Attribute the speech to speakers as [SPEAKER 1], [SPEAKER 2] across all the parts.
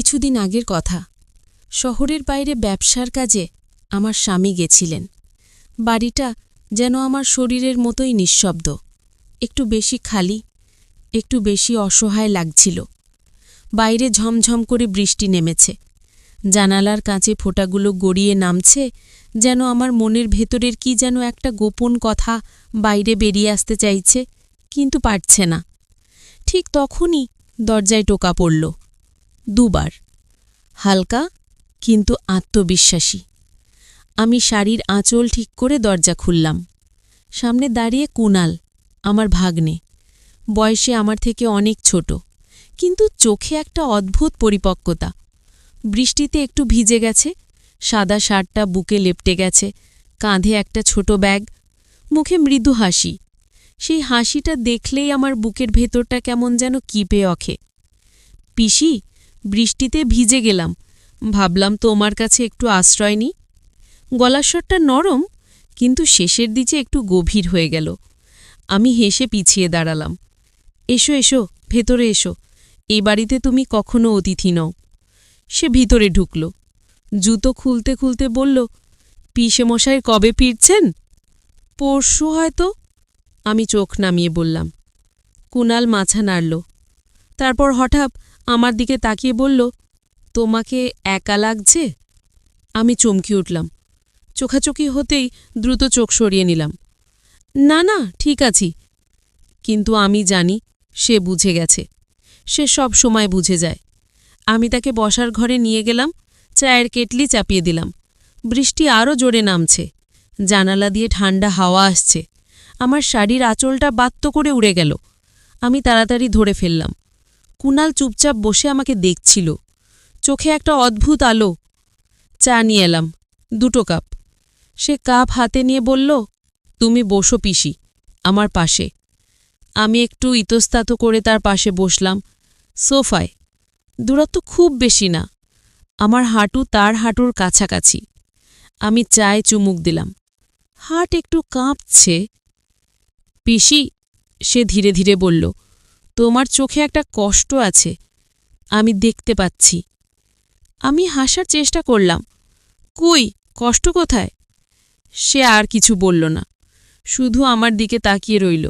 [SPEAKER 1] কিছুদিন আগের কথা। শহরের বাইরে ব্যবসার কাজে আমার স্বামী গেছিলেন। বাড়িটা যেন আমার শরীরের মতোই নিঃশব্দ, একটু বেশি খালি, একটু বেশি অসহায় লাগছিল। বাইরে ঝমঝম করে বৃষ্টি নেমেছে, জানালার কাঁচে ফোঁটাগুলো গড়িয়ে নামছে, যেন আমার মনের ভেতরের কি যেন একটা গোপন কথা বাইরে বেরিয়ে আসতে চাইছে, কিন্তু পারছে না। ঠিক তখনই দরজায় টোকা পড়ল, দুবার, হালকা কিন্তু আত্মবিশ্বাসী। আমি শাড়ির আঁচল ঠিক করে দরজা খুললাম। সামনে দাঁড়িয়ে কুণাল, আমার ভাগ্নে। বয়সে আমার থেকে অনেক ছোট, কিন্তু চোখে একটা অদ্ভুত পরিপক্কতা। বৃষ্টিতে একটু ভিজে গেছে, সাদা শার্টটা বুকে লেপটে গেছে, কাঁধে একটা ছোট ব্যাগ, মুখে মৃদু হাসি। সেই হাসিটা দেখলেই আমার বুকের ভেতরটা কেমন যেন কিপে ওঠে। পিসি, বৃষ্টিতে ভিজে গেলাম, ভাবলাম তোমার কাছে একটু আশ্রয় নিই। গলার স্বরটা নরম, কিন্তু শেষের দিকে একটু গভীর হয়ে গেল। আমি হেসে পিছিয়ে দাঁড়ালাম। এসো এসো, ভেতরে এসো, এই বাড়িতে তুমি কখনো অতিথি নও। সে ভিতরে ঢুকল, জুতো খুলতে খুলতে বলল, পিসে মশাই কবে ফিরছেন? পরশু হয়তো। আমি চোখ নামিয়ে বললাম। কুণাল মাথা নাড়ল, তারপর হঠাৎ আমার দিকে তাকিয়ে বলল, তোমাকে একা লাগছে? আমি চমকে উঠলাম। চোখাচোখি হতেই দ্রুত চোখ সরিয়ে নিলাম। না না, ঠিক আছি। কিন্তু আমি জানি সে বুঝে গেছে। সে সব সময় বুঝে যায়। আমি তাকে বসার ঘরে নিয়ে গেলাম, চায়ের কেটলি চাপিয়ে দিলাম। বৃষ্টি আরও জোরে নামছে, জানালা দিয়ে ঠান্ডা হাওয়া আসছে। আমার শাড়ির আঁচলটা বাত্ত করে উড়ে গেল। আমি তাড়াতাড়ি ধরে ফেললাম। কুণাল চুপচাপ বসে আমাকে দেখছিল, চোখে একটা অদ্ভুত আলো। চা নিয়ে এলাম, 2 কাপ। সে কাপ হাতে নিয়ে বলল, তুমি বসো পিসি, আমার পাশে। আমি একটু ইতস্তত করে তার পাশে বসলাম, সোফায়। দূরত্ব খুব বেশি না, আমার হাঁটু তার হাঁটুর কাছাকাছি। আমি চায়ে চুমুক দিলাম। হাট একটু কাঁপছে। পিসি, সে ধীরে ধীরে বলল, তোমার চোখে একটা কষ্ট আছে, আমি দেখতে পাচ্ছি। আমি হাসার চেষ্টা করলাম। কই, কষ্ট কোথায়? সে আর কিছু বলল না, শুধু আমার দিকে তাকিয়ে রইল।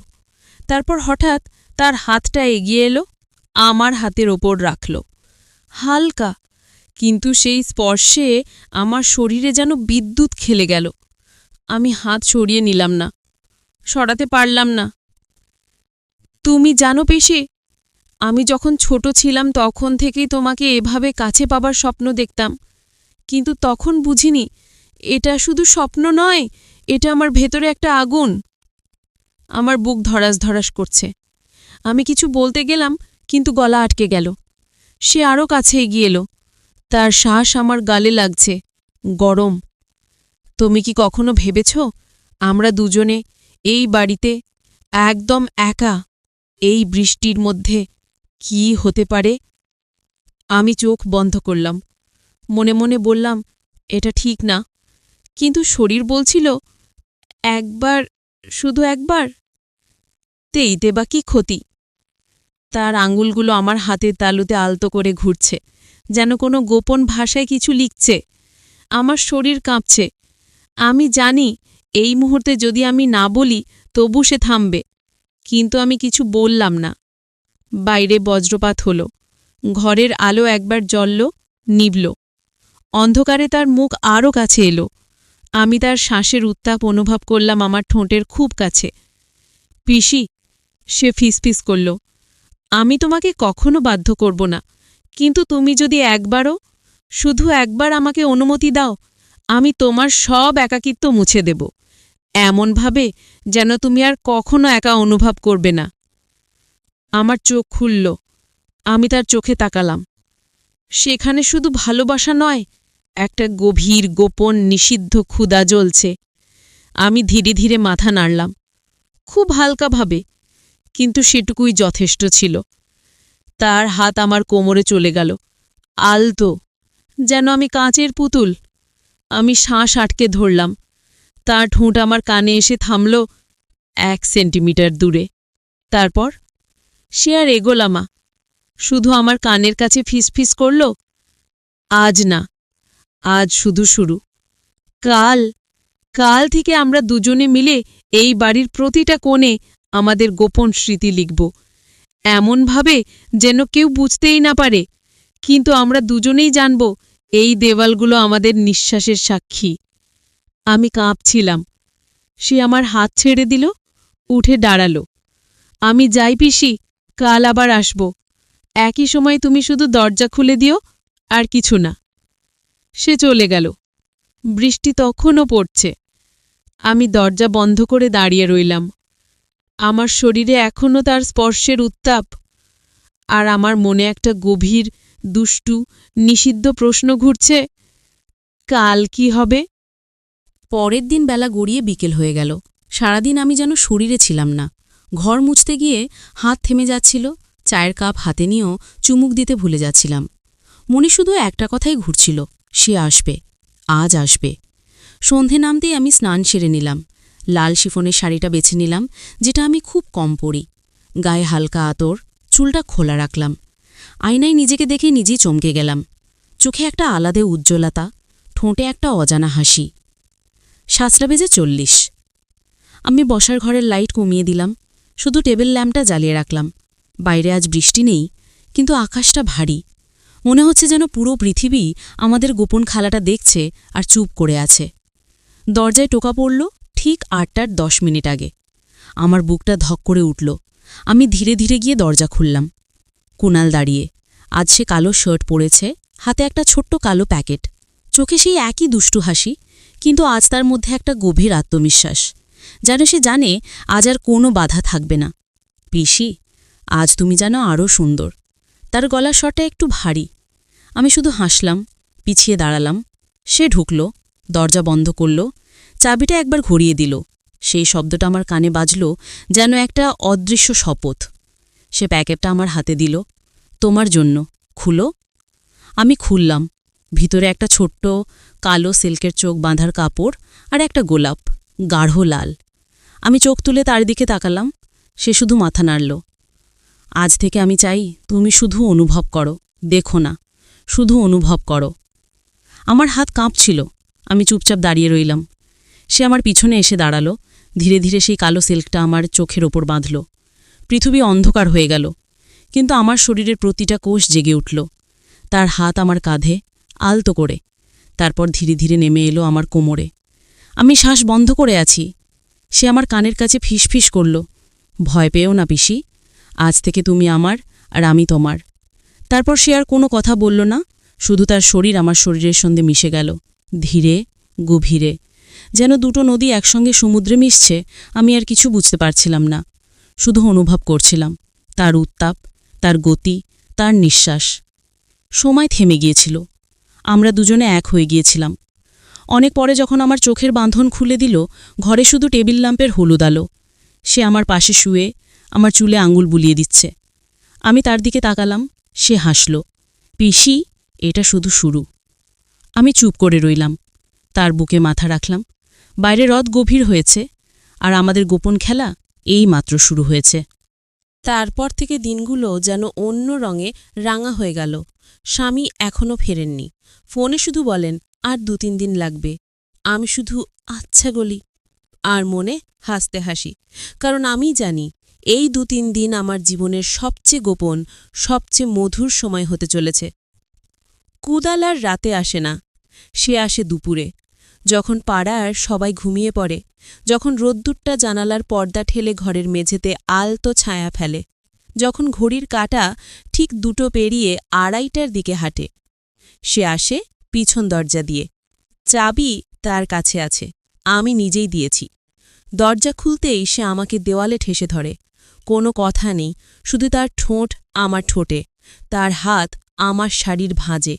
[SPEAKER 1] তারপর হঠাৎ তার হাতটা এগিয়ে এলো, আমার হাতের ওপর রাখল। হালকা, কিন্তু সেই স্পর্শে আমার শরীরে যেন বিদ্যুৎ খেলে গেল। আমি হাত সরিয়ে নিলাম না, সরাতে পারলাম না। তুমি জানো পিসি, আমি যখন ছোট ছিলাম তখন থেকেই তোমাকে এভাবে কাছে পাবার স্বপ্ন দেখতাম, কিন্তু তখন বুঝিনি এটা শুধু স্বপ্ন নয়, এটা আমার ভেতরে একটা আগুন। আমার বুক ধড়াস ধড়াস করছে। আমি কিছু বলতে গেলাম, কিন্তু গলা আটকে গেল। সে আরও কাছে এগিয়ে এলো, তার শ্বাস আমার গালে লাগছে, গরম। তুমি কি কখনো ভেবেছ আমরা দুজনে এই বাড়িতে একদম একা, এই বৃষ্টির মধ্যে কি হতে পারে? আমি চোখ বন্ধ করলাম, মনে মনে বললাম, এটা ঠিক না, কিন্তু শরীর বলছিল, একবার, শুধু একবার, তেইতে বা কি ক্ষতি? তার আঙুলগুলো আমার হাতের তালুতে আলতো করে ঘুরছে, যেন কোনো গোপন ভাষায় কিছু লিখছে। আমার শরীর কাঁপছে। আমি জানি এই মুহূর্তে যদি আমি না বলি তবু সে থামবে, কিন্তু আমি কিছু বললাম না। বাইরে বজ্রপাত হল, ঘরের আলো একবার জ্বলল, নিভল। অন্ধকারে তার মুখ আরও কাছে এলো। আমি তার শ্বাসের উত্তাপ অনুভব করলাম আমার ঠোঁটের খুব কাছে। পিসি, সে ফিসফিস করল, আমি তোমাকে কখনো বাধ্য করব না, কিন্তু তুমি যদি একবারও, শুধু একবার আমাকে অনুমতি দাও, আমি তোমার সব একাকিত্ব মুছে দেব, এমনভাবে যেন তুমি আর কখনো একা অনুভব করবে না। আমার চোখ খুলল, আমি তার চোখে তাকালাম। সেখানে শুধু ভালোবাসা নয়, একটা গভীর গোপন নিষিদ্ধ ক্ষুধা জ্বলছে। আমি ধীরে ধীরে মাথা নাড়লাম, খুব হালকাভাবে, কিন্তু সেটুকুই যথেষ্ট ছিল। তার হাত আমার কোমরে চলে গেল, আলতো, যেন আমি কাঁচের পুতুল। আমি শ্বাস আটকে ধরলাম। তার ঠোঁট আমার কানে এসে থামল 1 সেন্টিমিটার দূরে। তারপর সে আর এগোলামা, শুধু আমার কানের কাছে ফিসফিস করল, আজ না, আজ শুধু শুরু। কাল কাল থেকে আমরা দুজনে মিলে এই বাড়ির প্রতিটা কোণে আমাদের গোপন স্মৃতি লিখব, এমনভাবে যেন কেউ বুঝতেই না পারে, কিন্তু আমরা দুজনেই জানব এই দেওয়ালগুলো আমাদের নিঃশ্বাসের সাক্ষী। আমি কাঁপছিলাম। সে আমার হাত ছেড়ে দিল, উঠে দাঁড়াল। আমি যাই পিসি, কাল আবার আসব। একই সময় তুমি শুধু দরজা খুলে দিও, আর কিছু না। সে চলে গেল। বৃষ্টি তখনও পড়ছে। আমি দরজা বন্ধ করে দাঁড়িয়ে রইলাম। আমার শরীরে এখনও তার স্পর্শের উত্তাপ, আর আমার মনে একটা গভীর, দুষ্টু, নিষিদ্ধ প্রশ্ন ঘুরছে, কাল কি হবে? পরের দিন বেলা গড়িয়ে বিকেল হয়ে গেল। সারাদিন আমি যেন শরীরে ছিলাম না। ঘর মুছতে গিয়ে হাত থেমে যাচ্ছিল, চায়ের কাপ হাতে নিয়েও চুমুক দিতে ভুলে যাচ্ছিলাম। মনে শুধু একটা কথাই ঘুরছিল, সে আসবে, আজ আসবে। সন্ধে নামতেই আমি স্নান সেরে নিলাম। লাল শিফনের শাড়িটা বেছে নিলাম, যেটা আমি খুব কম পরি। গায়ে হালকা আতর, চুলটা খোলা রাখলাম। আয়নায় নিজেকে দেখে নিজেই চমকে গেলাম। চোখে একটা আলাদা উজ্জ্বলতা, ঠোঁটে একটা অজানা হাসি। 7টা বেজে 40। আমি বসার ঘরের লাইট কমিয়ে দিলাম, শুধু টেবিল ল্যাম্পটা জ্বালিয়ে রাখলাম। বাইরে আজ বৃষ্টি নেই, কিন্তু আকাশটা ভারী। মনে হচ্ছে যেন পুরো পৃথিবী আমাদের গোপন খেলাটা দেখছে আর চুপ করে আছে। দরজায় টোকা পড়ল ঠিক 8টার 10 মিনিট আগে। আমার বুকটা ধক করে উঠল। আমি ধীরে ধীরে গিয়ে দরজা খুললাম। কুণাল দাঁড়িয়ে। আজ সে কালো শার্ট পরেছে, হাতে একটা ছোট্ট কালো প্যাকেট। চোখে সেই একই দুষ্টু হাসি, কিন্তু আজ তার মধ্যে একটা গভীর আত্মবিশ্বাস। যেন সে জানে আজ আর কোনো বাধা থাকবে না। পিসি, আজ তুমি যেন আরও সুন্দর। তার গলার স্বরটা একটু ভারী। আমি শুধু হাসলাম, পিছিয়ে দাঁড়ালাম। সে ঢুকল, দরজা বন্ধ করল, চাবিটা একবার ঘুরিয়ে দিল। সেই শব্দটা আমার কানে বাজল যেন একটা অদৃশ্য শপথ। সে প্যাকেটটা আমার হাতে দিল। তোমার জন্য, খুলো। আমি খুললাম। ভিতরে একটা ছোট্ট কালো সিল্কের চোখ বাঁধার কাপড় আর একটা গোলাপ, গাঢ় লাল। আমি চোখ তুলে তার দিকে তাকালাম। সে শুধু মাথা নাড়ল। আজ থেকে আমি চাই তুমি শুধু অনুভব করো, দেখো না, শুধু অনুভব করো। আমার হাত কাঁপছিল। আমি চুপচাপ দাঁড়িয়ে রইলাম। সে আমার পিছনে এসে দাঁড়ালো। ধীরে ধীরে সেই কালো সিল্কটা আমার চোখের ওপর বাঁধল। পৃথিবী অন্ধকার হয়ে গেল, কিন্তু আমার শরীরের প্রতিটা কোষ জেগে উঠল। তার হাত আমার কাঁধে, আলতো করে। তারপর ধীরে ধীরে নেমে এলো আমার কোমরে। আমি শ্বাস বন্ধ করে আছি। সে আমার কানের কাছে ফিসফিস করল, ভয় পেও না পিসি, আজ থেকে তুমি আমার আর আমি তোমার। তারপর সে আর কোনো কথা বলল না, শুধু তার শরীর আমার শরীরের সঙ্গে মিশে গেল, ধীরে, গভীরে, যেন দুটো নদী একসঙ্গে সমুদ্রে মিশছে। আমি আর কিছু বুঝতে পারছিলাম না, শুধু অনুভব করছিলাম তার উত্তাপ, তার গতি, তার নিঃশ্বাস। সময় থেমে গিয়েছিল। আমরা দুজনে এক হয়ে গিয়েছিলাম। অনেক পরে যখন আমার চোখের বাঁধন খুলে দিল, ঘরে শুধু টেবিল ল্যাম্পের হলুদ আলো। সে আমার পাশে শুয়ে আমার চুলে আঙুল বুলিয়ে দিচ্ছে। আমি তার দিকে তাকালাম। সে হাসল। পিসি, এটা শুধু শুরু। আমি চুপ করে রইলাম। তার বুকে মাথা রাখলাম। বাইরে রদ গভীর হয়েছে, আর আমাদের গোপন খেলা এই মাত্র শুরু হয়েছে। তারপর থেকে দিনগুলো যেন অন্য রঙে রাঙা হয়ে গেল। স্বামী এখনও ফেরেননি। ফোনে শুধু বলেন, আর 2-3 দিন লাগবে। আমি শুধু আচ্ছা বলি, আর মনে হাসতে হাসি, কারণ আমি জানি এই 2-3 দিন আমার জীবনের সবচেয়ে গোপন, সবচেয়ে মধুর সময় হতে চলেছে। কুদাল আর রাতে আসে না, সে আসে দুপুরে, যখন পাড়ার সবাই ঘুমিয়ে পড়ে, যখন রোদ্দুরটা জানালার পর্দা ঠেলে ঘরের মেঝেতে আলতো ছায়া ফেলে, যখন ঘড়ির কাঁটা ঠিক 2টো পেরিয়ে 2:30টার দিকে হাঁটে। সে আসে পিছন দরজা দিয়ে। চাবি তার কাছে আছে, আমি নিজেই দিয়েছি। দরজা খুলতেই সে আমাকে দেওয়ালে ঠেসে ধরে। কোনো কথা নেই, শুধু তার ঠোঁট আমার ঠোঁটে, তার হাত আমার শাড়ির ভাঁজে।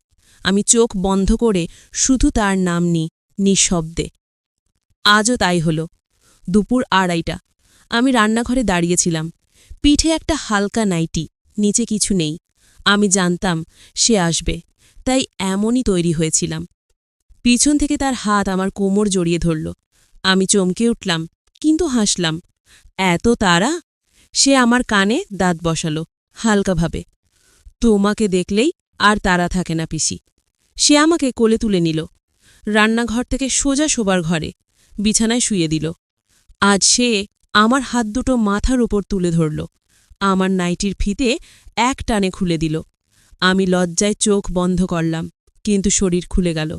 [SPEAKER 1] আমি চোখ বন্ধ করে শুধু তার নাম নিই, নিঃশব্দে। আজও তাই হল। দুপুর 2:30। আমি রান্নাঘরে দাঁড়িয়েছিলাম। পিঠে একটা হালকা নাইটি, নিচে কিছু নেই। আমি জানতাম সে আসবে, তাই এমনই তৈরি হয়েছিলাম। পিছন থেকে তার হাত আমার কোমর জড়িয়ে ধরল। আমি চমকে উঠলাম, কিন্তু হাসলাম। এত তাড়া? সে আমার কানে দাঁত বসালো, হালকাভাবে। তোমাকে দেখলেই আর তাড়া থাকে না পিসি। সে আমাকে কোলে তুলে নিল, রান্নাঘর থেকে সোজা শোবার ঘরে বিছানায় শুয়ে দিল। আজ সে আমার হাত দুটো মাথার উপর তুলে ধরল, আমার নাইটির ফিতে এক টানে খুলে দিল। আমি লজ্জায় চোখ বন্ধ করলাম, কিন্তু শরীর খুলে গেল।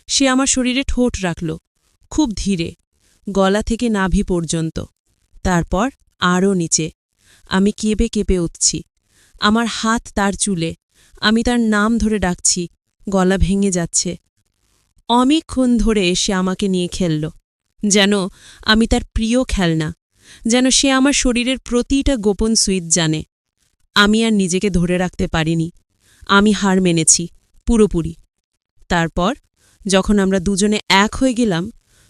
[SPEAKER 1] সে আমার শরীরে ঠোঁট রাখল, খুব ধীরে, গলা থেকে নাভি পর্যন্ত, তারপর আরও নিচে। আমি কেঁপে কেঁপে উঠছি, আমার হাত তার চুলে, আমি তার নাম ধরে ডাকছি, গলা ভেঙে যাচ্ছে। অনেকক্ষণ ধরে সে আমাকে নিয়ে খেলল, যেন আমি তার প্রিয় খেলনা, যেন সে আমার শরীরের প্রতিটা গোপন সুইচ জানে। আমি আর নিজেকে ধরে রাখতে পারিনি, আমি হার মেনেছি পুরোপুরি। তারপর যখন আমরা দুজনে এক হয়ে গেলাম,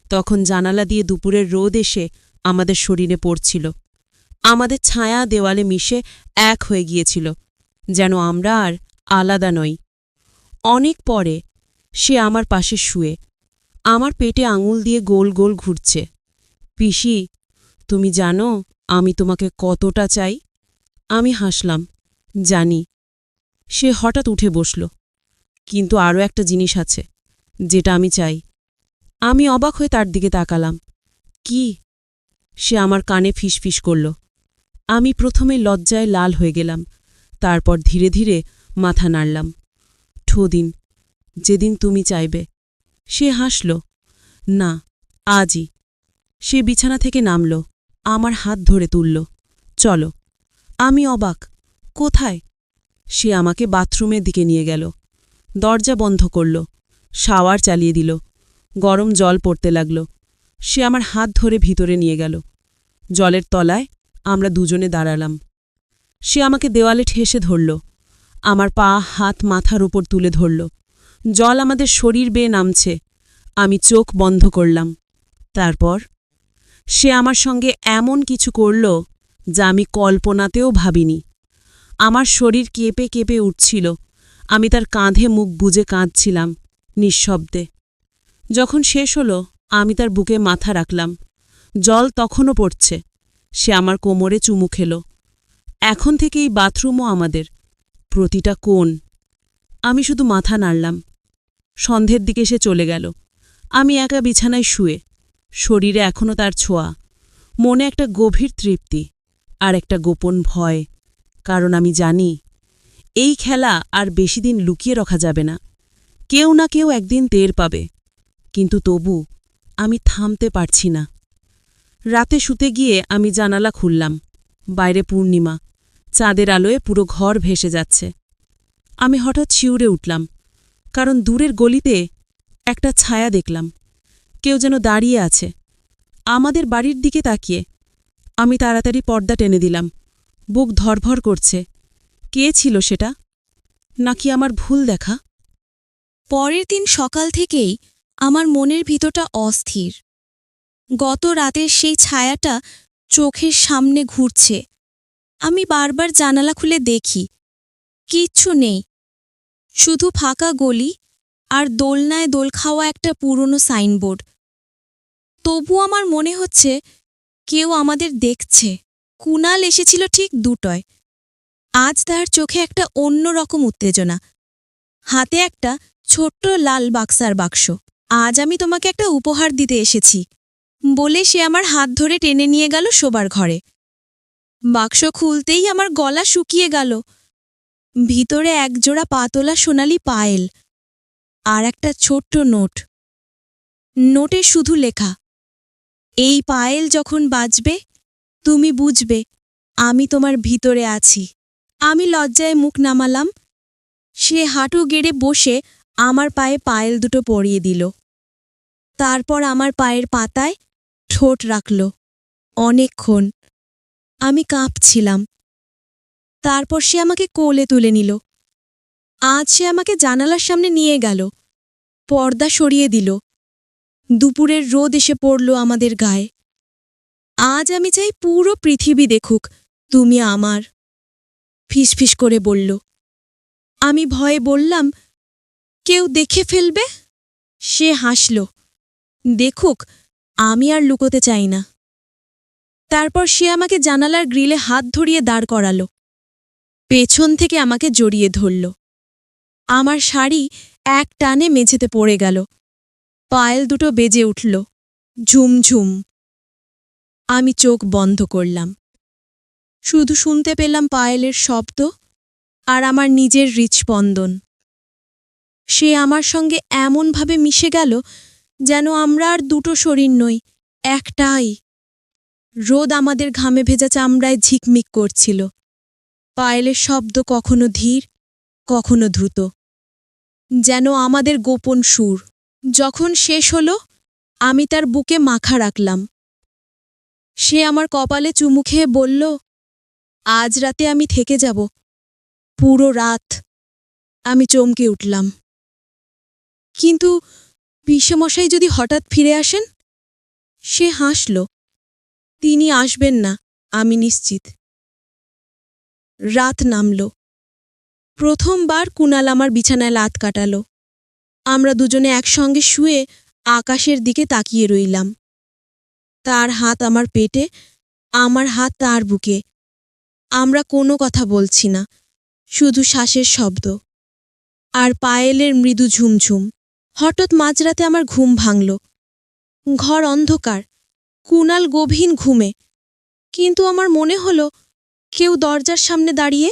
[SPEAKER 1] তখন জানালা দিয়ে দুপুরের রোদ এসে আমাদের শরীরে পড়ছিল, আমাদের ছায়া দেওয়ালে মিশে এক হয়ে গিয়েছিল, যেন আমরা আর আলাদা নই। অনেক পরে সে আমার পাশে শুয়ে আমার পেটে আঙুল দিয়ে গোল গোল ঘুরছে। পিসি, তুমি জানো আমি তোমাকে কতটা চাই? আমি হাসলাম, জানি। সে হঠাৎ উঠে বসল, কিন্তু আরও একটা জিনিস আছে যেটা আমি চাই। আমি অবাক হয়ে তার দিকে তাকালাম। কি? সে আমার কানে ফিসফিস করল। আমি প্রথমে লজ্জায় লাল হয়ে গেলাম, তারপর ধীরে ধীরে মাথা নাড়লাম। ঠোদিন, যেদিন তুমি চাইবে। সে হাসল, না, আজই। সে বিছানা থেকে নামল, আমার হাত ধরে তুলল। চলো। আমি অবাক, কোথায়? সে আমাকে বাথরুমের দিকে নিয়ে গেল, দরজা বন্ধ করল, শাওয়ার চালিয়ে দিল, গরম জল পড়তে লাগল। সে আমার হাত ধরে ভিতরে নিয়ে গেল। জলের তলায় আমরা দুজনে দাঁড়ালাম। সে আমাকে দেওয়ালে ঠেসে ধরল, আমার পা হাত মাথার উপর তুলে ধরল। জল আমাদের শরীর বেয়ে নামছে। আমি চোখ বন্ধ করলাম। তারপর সে আমার সঙ্গে এমন কিছু করল যা আমি কল্পনাতেও ভাবিনি। আমার শরীর কেঁপে কেঁপে উঠছিল, আমি তার কাঁধে মুখ বুজে কাঁদছিলাম, নিঃশব্দে। যখন শেষ হলো, আমি তার বুকে মাথা রাখলাম। জল তখনও পড়ছে। সে আমার কোমরে চুমু খেল। এখন থেকে এই বাথরুমও আমাদের, প্রতিটা কোণ। আমি শুধু মাথা নাড়লাম। সন্ধ্যের দিকে সে চলে গেল। আমি একা বিছানায় শুয়ে, শরীরে এখনও তার ছোঁয়া, মনে একটা গভীর তৃপ্তি আর একটা গোপন ভয়, কারণ আমি জানি এই খেলা আর বেশি দিন লুকিয়ে রাখা যাবে না। কেউ না কেউ একদিন টের পাবে, কিন্তু তবু আমি থামতে পারছি না। রাতে শুতে গিয়ে আমি জানালা খুললাম। বাইরে পূর্ণিমা, চাঁদের আলোয় পুরো ঘর ভেসে যাচ্ছে। আমি হঠাৎ শিউরে উঠলাম, কারণ দূরের গলিতে একটা ছায়া দেখলাম। কেউ যেন দাঁড়িয়ে আছে আমাদের বাড়ির দিকে তাকিয়ে। আমি তাড়াতাড়ি পর্দা টেনে দিলাম, বুক ধরভর করছে। কে ছিল সেটা? নাকি আমার ভুল দেখা?
[SPEAKER 2] পরের দিন সকাল থেকেই আমার মনের ভিতরটা অস্থির। গত রাতের সেই ছায়াটা চোখের সামনে ঘুরছে। আমি বারবার জানালা খুলে দেখি, কিচ্ছু নেই, শুধু ফাঁকা গলি আর দোলনায় দোল খাওয়া একটা পুরনো সাইনবোর্ড। তবু আমার মনে হচ্ছে কেউ আমাদের দেখছে। কুনাল এসেছিল ঠিক 2টায়। আজ তার চোখে একটা অন্যরকম উত্তেজনা, হাতে একটা ছোট্ট লাল বাক্সার বাক্স। আজ আমি তোমাকে একটা উপহার দিতে এসেছি বলে সে আমার হাত ধরে টেনে নিয়ে গেল শোবার ঘরে। বাক্স খুলতেই আমার গলা শুকিয়ে গেল। ভিতরে একজোড়া পাতলা সোনালি পায়েল আর একটা ছোট্ট নোট। নোটে শুধু লেখা, এই পায়েল যখন বাজবে তুমি বুঝবে আমি তোমার ভিতরে আছি। আমি লজ্জায় মুখ নামালাম। সে হাঁটু গেড়ে বসে আমার পায়ে পায়েল দুটো পরিয়ে দিল। তারপর আমার পায়ের পাতায় ঠোঁট রাখল অনেকক্ষণ। আমি কাঁপছিলাম। তারপর সে আমাকে কোলে তুলে নিল। আজ সে আমাকে জানালার সামনে নিয়ে গেল, পর্দা সরিয়ে দিল। দুপুরের রোদ এসে পড়ল আমাদের গায়ে। আজ আমি চাই পুরো পৃথিবী দেখুক তুমি আমার, ফিসফিস করে বলল। আমি ভয়ে বললাম, কেউ দেখে ফেলবে? সে হাসল, দেখুক, আমি আর লুকোতে চাই না। তারপর সে আমাকে জানালার গ্রিলে হাত ধরিয়ে দাঁড় করাল, পেছন থেকে আমাকে জড়িয়ে ধরল। আমার শাড়ি এক টানে মেঝেতে পড়ে গেল। পায়েল দুটো বেজে উঠল, ঝুমঝুম। আমি চোখ বন্ধ করলাম। শুধু শুনতে পেলাম পায়েলের শব্দ আর আমার নিজের হৃৎস্পন্দন। সে আমার সঙ্গে এমনভাবে মিশে গেল যেন আমরা আর দুটো শরীর নই, একটাই। রোদ আমাদের ঘামে ভেজা চামড়ায় ঝিকমিক করছিল। পায়েলের শব্দ কখনো ধীর, কখনো দ্রুত, যেন আমাদের গোপন সুর। যখন শেষ হল, আমি তার বুকে মাথা রাখলাম। সে আমার কপালে চুমু খেয়ে বলল, আজ রাতে আমি থেকে যাব, পুরো রাত। আমি চমকে উঠলাম। কিন্তু পিসেমশাই যদি হঠাৎ ফিরে আসেন? সে হাসল। তিনি আসবেন না, আমি নিশ্চিত। রাত নামল। প্রথমবার কুণাল আমার বিছানায় লাত কাটাল। আমরা দুজনে একসঙ্গে শুয়ে আকাশের দিকে তাকিয়ে রইলাম। তার হাত আমার পেটে, আমার হাত তার বুকে। আমরা কোনো কথা বলছি না, শুধু শ্বাসের শব্দ আর পায়েলের মৃদু ঝুমঝুম। হঠাৎ মাঝরাতে আমার ঘুম ভাঙল। ঘর অন্ধকার, কুণাল গভীর ঘুমে, কিন্তু আমার মনে হল কেউ দরজার সামনে দাঁড়িয়ে।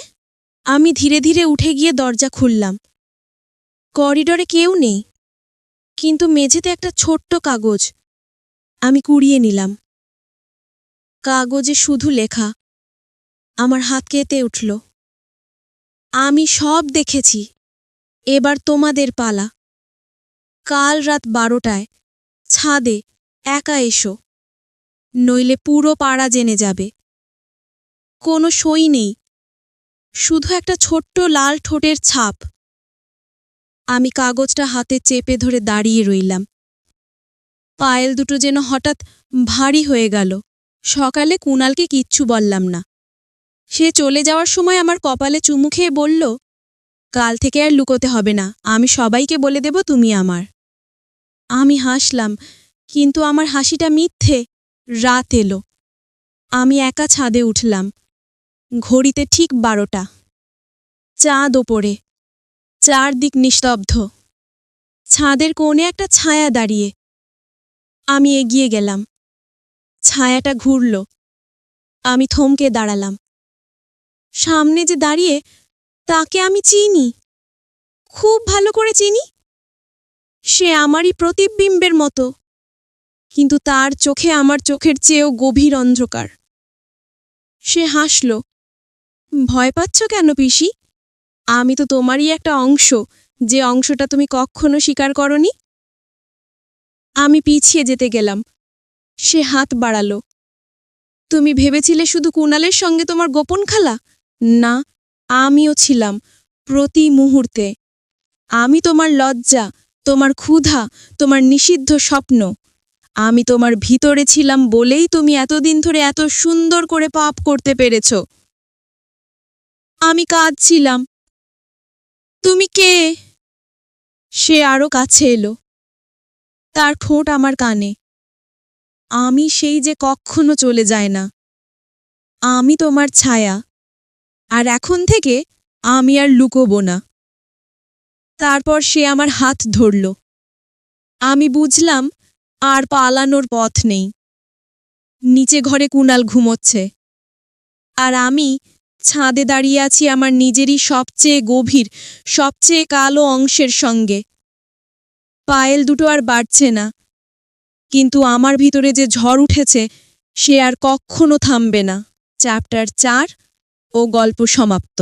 [SPEAKER 2] আমি ধীরে ধীরে উঠে গিয়ে দরজা খুললাম। করিডরে কেউ নেই, কিন্তু মেঝেতে একটা ছোট্ট কাগজ। আমি কুড়িয়ে নিলাম। কাগজে শুধু লেখা। আমার হাত কেঁপে উঠল। আমি সব দেখেছি, এবার তোমাদের পালা। কাল রাত 12টায় ছাদে একা এসো, নইলে পুরো পাড়া জেনে যাবে। কোনো সই নেই, শুধু একটা ছোট্ট লাল ঠোঁটের ছাপ। আমি কাগজটা হাতে চেপে ধরে দাঁড়িয়ে রইলাম। পায়েল দুটো যেন হঠাৎ ভারী হয়ে গেল। সকালে কুণালকে কিচ্ছু বললাম না। সে চলে যাওয়ার সময় আমার কপালে চুমু খেয়ে বলল, কাল থেকে আর লুকোতে হবে না, আমি সবাইকে বলে দেব তুমি আমার। আমি হাসলাম, কিন্তু আমার হাসিটা মিথ্যে। রাত এলো। আমি একা ছাদে উঠলাম। ঘড়িতে ঠিক 12টা। চাঁদ ওপরে, চারদিক নিস্তব্ধ। ছাদের কোণে একটা ছায়া দাঁড়িয়ে। আমি এগিয়ে গেলাম। ছায়াটা ঘুরল। আমি থমকে দাঁড়ালাম। সামনে যে দাঁড়িয়ে, তাকে আমি চিনি, খুব ভালো করে চিনি। সে আমারই প্রতিবিম্বের মতো, কিন্তু তার চোখে আমার চোখের চেয়েও গভীর অন্ধকার। সে হাসল। ভয় পাচ্ছ কেন পিসি? আমি তো তোমারই একটা অংশ, যে অংশটা তুমি কখনো স্বীকার করনি। আমি পিছিয়ে যেতে গেলাম। সে হাত বাড়াল। তুমি ভেবেছিলে শুধু কুণালের সঙ্গে তোমার গোপন খেলা? না, আমিও ছিলাম, প্রতি মুহূর্তে। আমি তোমার লজ্জা, তোমার ক্ষুধা, তোমার নিষিদ্ধ স্বপ্ন। আমি তোমার ভিতরে ছিলাম বলেই তুমি এতদিন ধরে এত সুন্দর করে পাপ করতে পেরেছ। আমি কাঁদছিলাম। তুমি কে? সে আরো কাছে এলো। তার ঠোঁট আমার কানে। আমি সেই যে কখনো চলে যায় না। আমি তোমার ছায়া, আর এখন থেকে আমি আর লুকোবো না। তারপর সে আমার হাত ধরল। আমি বুঝলাম আর পালানোর পথ নেই। নিচে ঘরে কুণাল ঘুমোচ্ছে, আর আমি ছাদে দাঁড়িয়ে আছি আমার নিজেরই সবচেয়ে গভীর, সবচেয়ে কালো অংশের সঙ্গে। পায়েল দুটো আর বাড়ছে না, কিন্তু আমার ভিতরে যে ঝড় উঠেছে সে আর কখনো থামবে না। চ্যাপ্টার 4 ও গল্প সমাপ্ত।